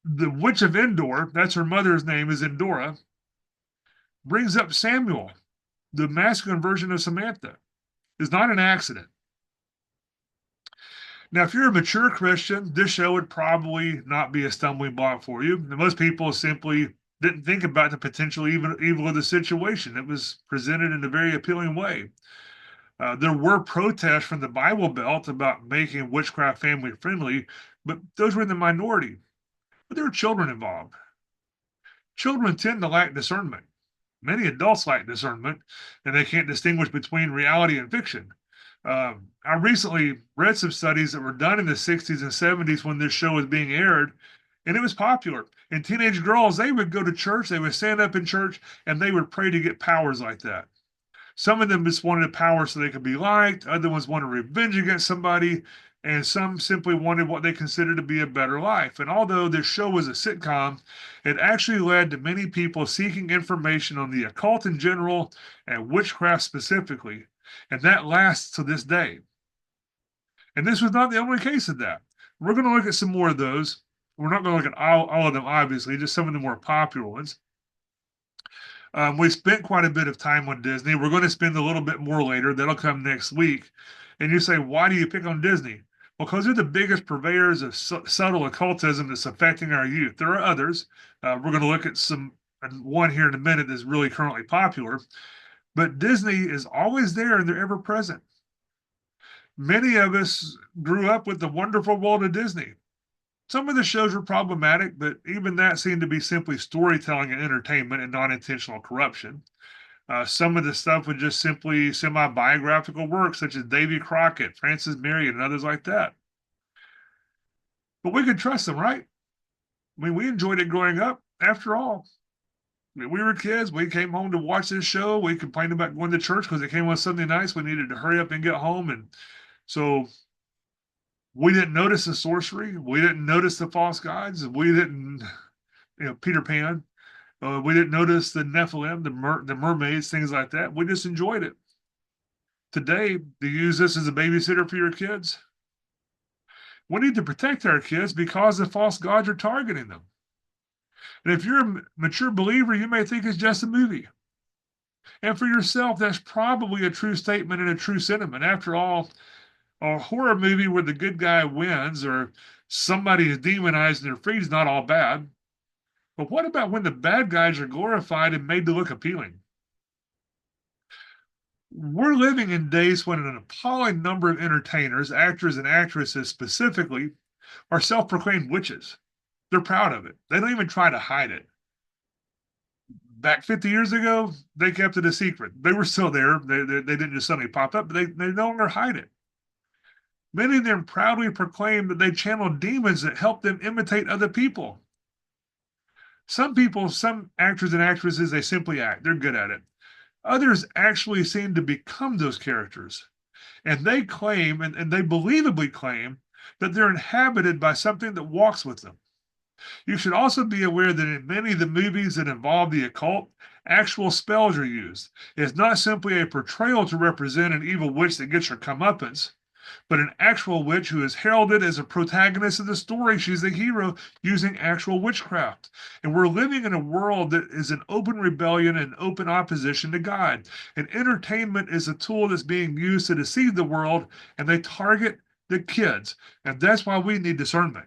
The witch of Endor, that's her mother's name, is Endora, brings up Samuel, the masculine version of Samantha. It's not an accident. Now, if you're a mature Christian, this show would probably not be a stumbling block for you. Most people simply didn't think about the potential evil of the situation. It was presented in a very appealing way. There were protests from the Bible Belt about making witchcraft family friendly, but those were in the minority. But there were children involved. Children tend to lack discernment. Many adults lack discernment, and they can't distinguish between reality and fiction. I recently read some studies that were done in the 60s and 70s when this show was being aired, and it was popular. And teenage girls, they would go to church, they would stand up in church, and they would pray to get powers like that. Some of them just wanted power so they could be liked, other ones wanted revenge against somebody, and some simply wanted what they considered to be a better life. And although this show was a sitcom, it actually led to many people seeking information on the occult in general and witchcraft specifically. And that lasts to this day. And this was not the only case of that. We're going to look at some more of those. We're not going to look at all of them, obviously, just some of the more popular ones. We spent quite a bit of time on Disney. We're going to spend a little bit more later. That'll come next week. And you say, why do you pick on Disney? Well, because they're the biggest purveyors of subtle occultism that's affecting our youth. There are others. We're going to look at one here in a minute that's really currently popular. But Disney is always there and they're ever present. Many of us grew up with the wonderful world of Disney. Some of the shows were problematic, but even that seemed to be simply storytelling and entertainment and not intentional corruption. Some of the stuff was just simply semi-biographical works, such as Davy Crockett, Francis Marion, and others like that. But we could trust them, right? I mean, we enjoyed it growing up, after all. We were kids. We came home to watch this show. We complained about going to church because it came on Sunday nights. We needed to hurry up and get home. And so we didn't notice the sorcery. We didn't notice the false gods. We didn't, Peter Pan. We didn't notice the Nephilim, the mermaids, things like that. We just enjoyed it. Today, do you use this as a babysitter for your kids? We need to protect our kids because the false gods are targeting them. And if you're a mature believer, you may think it's just a movie. And for yourself, that's probably a true statement and a true sentiment. After all, a horror movie where the good guy wins or somebody is demonized and they're freed is not all bad. But what about when the bad guys are glorified and made to look appealing? We're living in days when an appalling number of entertainers, actors, and actresses specifically, are self proclaimed witches. They're proud of it, they don't even try to hide it. Back 50 years ago, they kept it a secret. They were still there. They didn't just suddenly pop up, but they no longer hide it. Many of them proudly proclaim that they channel demons that help them imitate other people. Some people, some actors and actresses, they simply act. They're good at it. Others actually seem to become those characters. And they claim, and they believably claim, that they're inhabited by something that walks with them. You should also be aware that in many of the movies that involve the occult, actual spells are used. It's not simply a portrayal to represent an evil witch that gets her comeuppance, but an actual witch who is heralded as a protagonist of the story. She's the hero using actual witchcraft. And we're living in a world that is an open rebellion and open opposition to God. And entertainment is a tool that's being used to deceive the world, and they target the kids. And that's why we need discernment.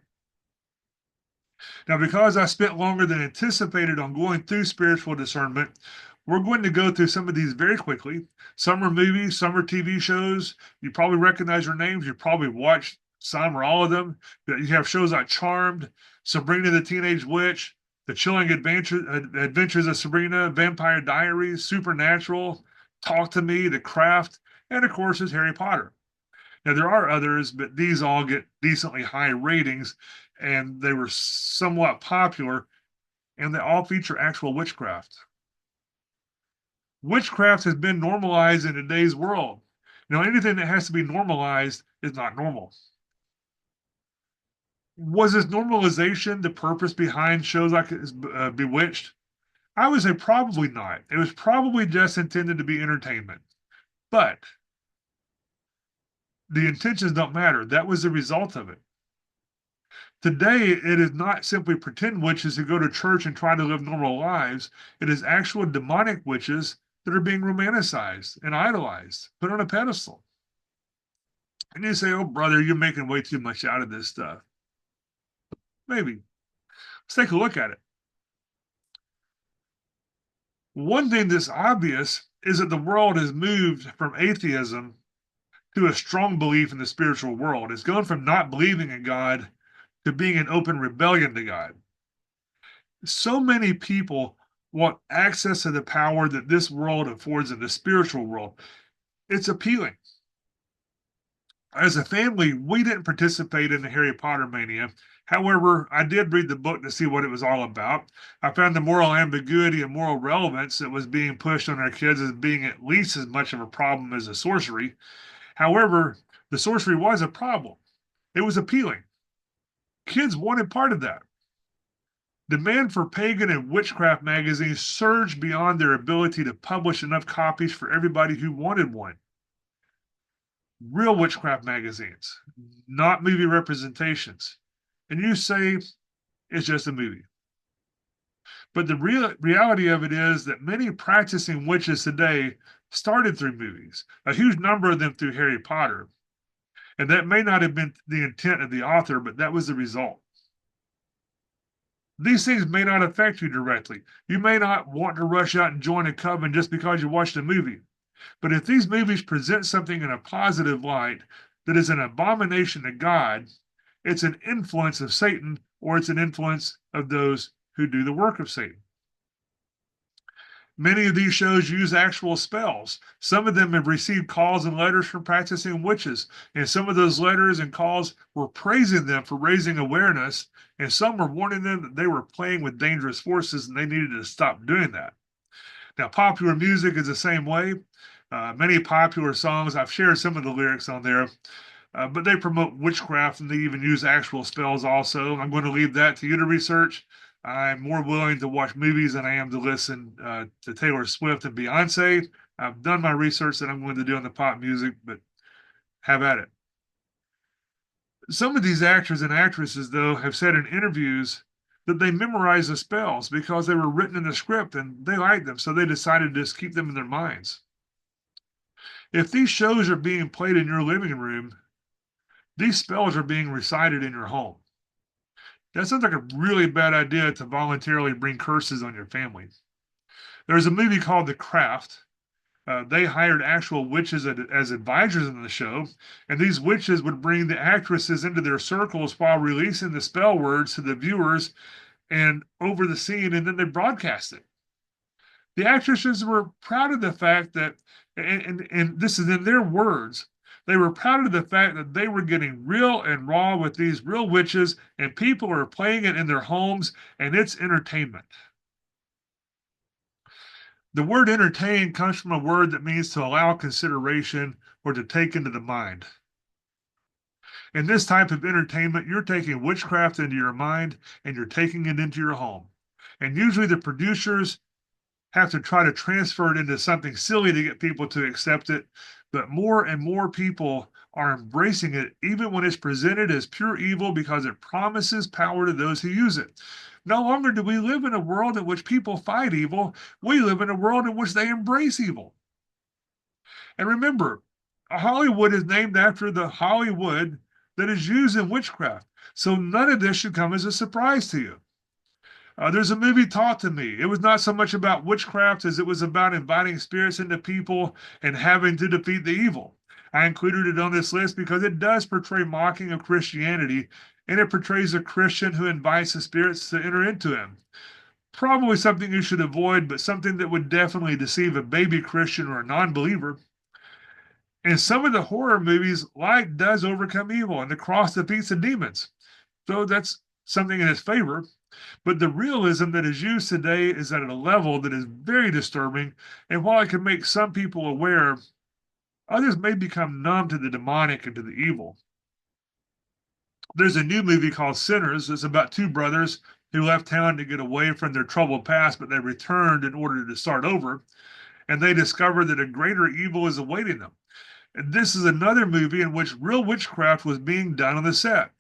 Now, because I spent longer than anticipated on going through spiritual discernment, we're going to go through some of these very quickly. Some are movies, some are TV shows. You probably recognize their names. You probably watched some or all of them. You have shows like Charmed, Sabrina the Teenage Witch, The Chilling Adventures of Sabrina, Vampire Diaries, Supernatural, Talk to Me, The Craft, and of course, is Harry Potter. Now, there are others, but these all get decently high ratings, and they were somewhat popular, and they all feature actual witchcraft. Witchcraft has been normalized in today's world. Now, anything that has to be normalized is not normal. Was this normalization the purpose behind shows like Bewitched? I would say probably not. It was probably just intended to be entertainment. But the intentions don't matter. That was the result of it. Today, it is not simply pretend witches who go to church and try to live normal lives. It is actual demonic witches that are being romanticized and idolized, put on a pedestal. And you say, oh, brother, you're making way too much out of this stuff. Maybe. Let's take a look at it. One thing that's obvious is that the world has moved from atheism to a strong belief in the spiritual world. It's gone from not believing in God to being in open rebellion to God. So many people want access to the power that this world affords in the spiritual world. It's appealing. As a family, we didn't participate in the Harry Potter mania. However, I did read the book to see what it was all about. I found the moral ambiguity and moral relevance that was being pushed on our kids as being at least as much of a problem as the sorcery. However, the sorcery was a problem. It was appealing. Kids wanted part of that. Demand for pagan and witchcraft magazines surged beyond their ability to publish enough copies for everybody who wanted one. Real witchcraft magazines, not movie representations. And you say it's just a movie. But the reality of it is that many practicing witches today started through movies, a huge number of them through Harry Potter. And that may not have been the intent of the author, but that was the result. These things may not affect you directly. You may not want to rush out and join a coven just because you watched a movie. But if these movies present something in a positive light that is an abomination to God, it's an influence of Satan, or it's an influence of those who do the work of Satan. Many of these shows use actual spells. Some of them have received calls and letters from practicing witches, and some of those letters and calls were praising them for raising awareness, and some were warning them that they were playing with dangerous forces and they needed to stop doing that. Now, popular music is the same way. Many popular songs, I've shared some of the lyrics on there, but they promote witchcraft and they even use actual spells also. I'm going to leave that to you to research. I'm more willing to watch movies than I am to listen to Taylor Swift and Beyonce. I've done my research that I'm going to do on the pop music, but have at it. Some of these actors and actresses, though, have said in interviews that they memorized the spells because they were written in the script and they liked them, so they decided to just keep them in their minds. If these shows are being played in your living room, these spells are being recited in your home. That sounds like a really bad idea to voluntarily bring curses on your family. There's a movie called The Craft. They hired actual witches as advisors in the show, and these witches would bring the actresses into their circles while releasing the spell words to the viewers and over the scene, and then they broadcast it. The actresses were proud of the fact that, and this is in their words, they were proud of the fact that they were getting real and raw with these real witches, and people are playing it in their homes, and it's entertainment. The word entertain comes from a word that means to allow consideration or to take into the mind. In this type of entertainment, you're taking witchcraft into your mind and you're taking it into your home. And usually the producers have to try to transfer it into something silly to get people to accept it. But more and more people are embracing it, even when it's presented as pure evil because it promises power to those who use it. No longer do we live in a world in which people fight evil. We live in a world in which they embrace evil. And remember, Hollywood is named after the Hollywood that is used in witchcraft. So none of this should come as a surprise to you. There's a movie taught to me. It was not so much about witchcraft as it was about inviting spirits into people and having to defeat the evil. I included it on this list because it does portray mocking of Christianity, and it portrays a Christian who invites the spirits to enter into him. Probably something you should avoid, but something that would definitely deceive a baby Christian or a non believer. In some of the horror movies, light does overcome evil and the cross defeats the demons. So that's something in its favor. But the realism that is used today is at a level that is very disturbing. And while it can make some people aware, others may become numb to the demonic and to the evil. There's a new movie called Sinners. It's about two brothers who left town to get away from their troubled past, but they returned in order to start over. And they discover that a greater evil is awaiting them. And this is another movie in which real witchcraft was being done on the set.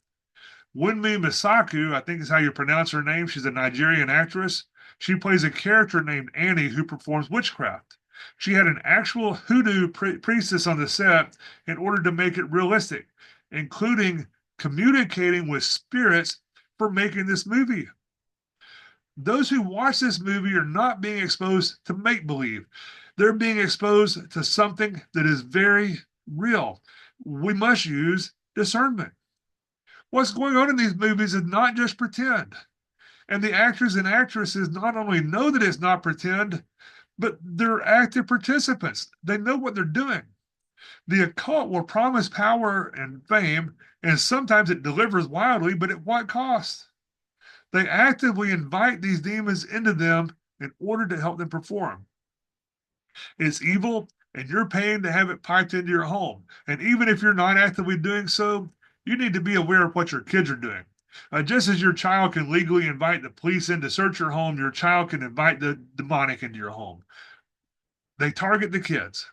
Wunmi Masaku, I think is how you pronounce her name. She's a Nigerian actress. She plays a character named Annie who performs witchcraft. She had an actual hoodoo priestess on the set in order to make it realistic, including communicating with spirits for making this movie. Those who watch this movie are not being exposed to make believe. They're being exposed to something that is very real. We must use discernment. What's going on in these movies is not just pretend. And the actors and actresses not only know that it's not pretend, but they're active participants. They know what they're doing. The occult will promise power and fame, and sometimes it delivers wildly, but at what cost? They actively invite these demons into them in order to help them perform. It's evil, and you're paying to have it piped into your home. And even if you're not actively doing so, you need to be aware of what your kids are doing. Just as your child can legally invite the police in to search your home, your child can invite the demonic into your home. They target the kids.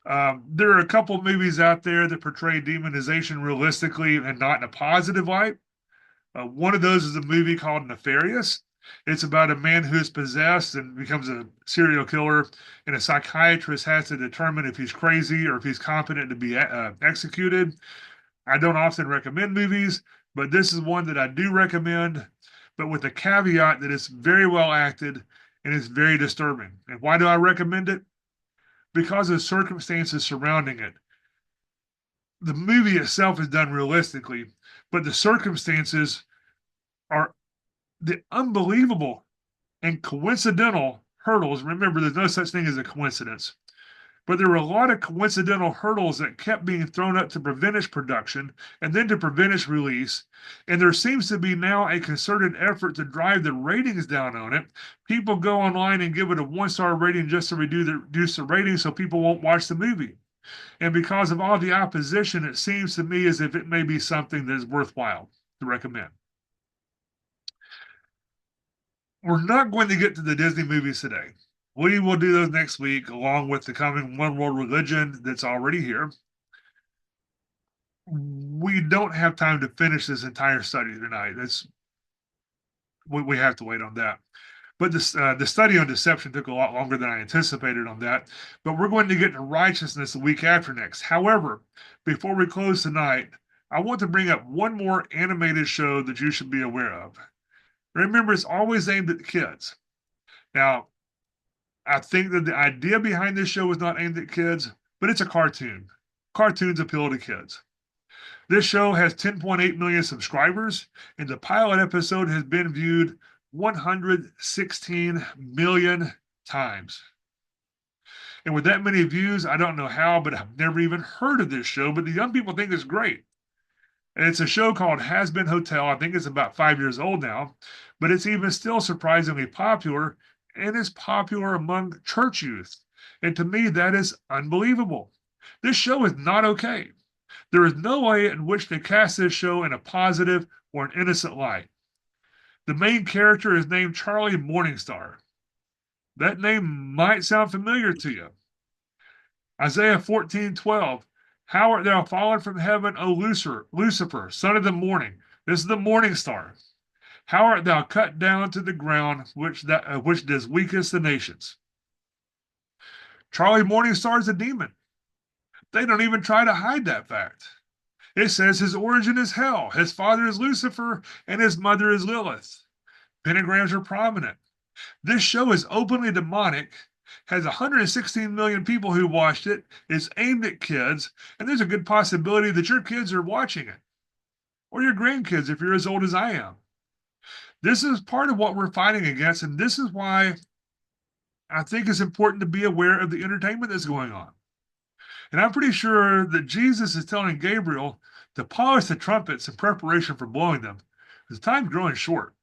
There are a couple movies out there that portray demonization realistically and not in a positive light. One of those is a movie called Nefarious. It's about a man who is possessed and becomes a serial killer, and a psychiatrist has to determine if he's crazy or if he's competent to be executed. I don't often recommend movies, but this is one that I do recommend, but with the caveat that it's very well acted and it's very disturbing. And why do I recommend it? Because of circumstances surrounding it. The movie itself is done realistically, but the circumstances are the unbelievable and coincidental hurdles. Remember, there's no such thing as a coincidence. But there were a lot of coincidental hurdles that kept being thrown up to prevent its production and then to prevent its release. And there seems to be now a concerted effort to drive the ratings down on it. People go online and give it a 1-star rating just to reduce the rating so people won't watch the movie. And because of all the opposition, it seems to me as if it may be something that is worthwhile to recommend. We're not going to get to the Disney movies today. We will do those next week, along with the coming One World Religion that's already here. We don't have time to finish this entire study tonight. We have to wait on that. But the study on deception took a lot longer than I anticipated on that. But we're going to get to righteousness the week after next. However, before we close tonight, I want to bring up one more animated show that you should be aware of. Remember, it's always aimed at the kids. Now, I think that the idea behind this show is not aimed at kids, but it's a cartoon. Cartoons appeal to kids. This show has 10.8 million subscribers, and the pilot episode has been viewed 116 million times. And with that many views, I don't know how, but I've never even heard of this show, but the young people think it's great. And it's a show called Has Been Hotel. I think it's about 5 years old now, but it's even still surprisingly popular, and is popular among church youth. And to me, that is unbelievable. This show is not okay. There is no way in which to cast this show in a positive or an innocent light. The main character is named Charlie Morningstar. That name might sound familiar to you. Isaiah 14:12. How art thou fallen from heaven, O Lucifer, son of the morning? This is the morning star. How art thou cut down to the ground, which does weakest the nations? Charlie Morningstar is a demon. They don't even try to hide that fact. It says his origin is hell, his father is Lucifer, and his mother is Lilith. Pentagrams are prominent. This show is openly demonic, has 116 million people who watched it, is aimed at kids, and there's a good possibility that your kids are watching it, or your grandkids if you're as old as I am. This is part of what we're fighting against, and this is why I think it's important to be aware of the entertainment that's going on. And I'm pretty sure that Jesus is telling Gabriel to polish the trumpets in preparation for blowing them. The time's growing short.